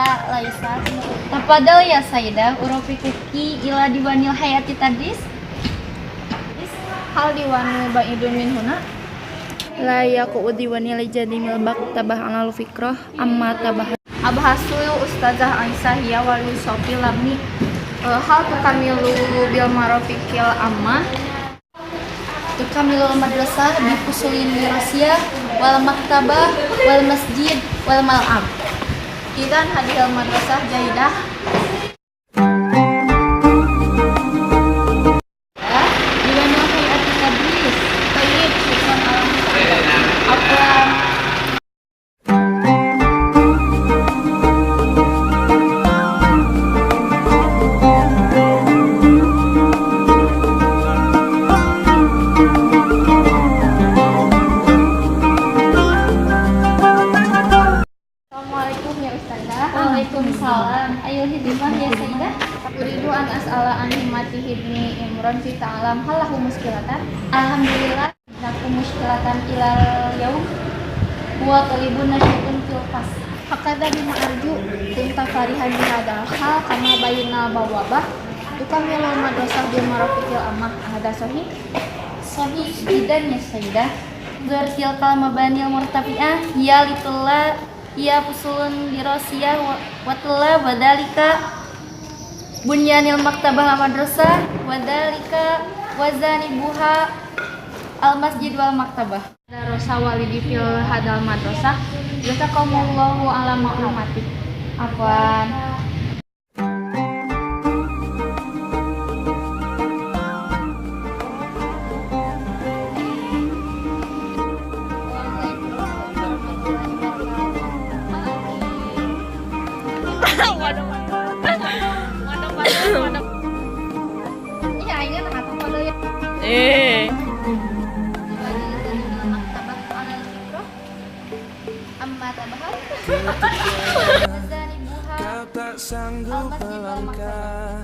Laisa. Tafadhal ya Sayyidah, urafiquki ila diwanil hayati tadris. Hal diwanu ba'idun min huna. La yaku diwanil jadimil baktabah alal fikrah amma tabah. Abhasu Ustazah Aisyah ya wal Yusofi labni. Hal tukamilu bil marofikil amma. Tukamilul madrasah bi fusulin wirasiyah wal maktabah wal masjid wal mal'am. Idan hadhil madrasah jaidah. Diwanil hayati tadris. Tayyib syukran alam. Apa Assalamualaikum ya Ustazah. Waalaikumsalam. Ayo hidimah ya Sayyidah. Uridu an as'ala an himati hibni Imran fi ta'alam hal lahu muskilatan. Alhamdulillah naku muskilatan ilal yaum wa talibun nasyatun fil fas. Hakada bima arju kunta farihan bihadal hal kama bayina bawabah. Tukamilul madrasah bil marofikil amma. Hada sahih. Sahih jidan ya Sayyidah. Gartil kalmabanil murtafi'ah ya litullah ya fusulun dirasiyah watullah wadalika bunyanil maktabah madrasah wadalika wazani buha al masjid wal maktabah. Darosa walidi fil hadal madrasah. Jazakumullahu ala maklumati. Afwan. Iya, ini anak pada ya. Maktabah alal fikrah amma tabahal. Wazani buha Kau tak sanggup melangkah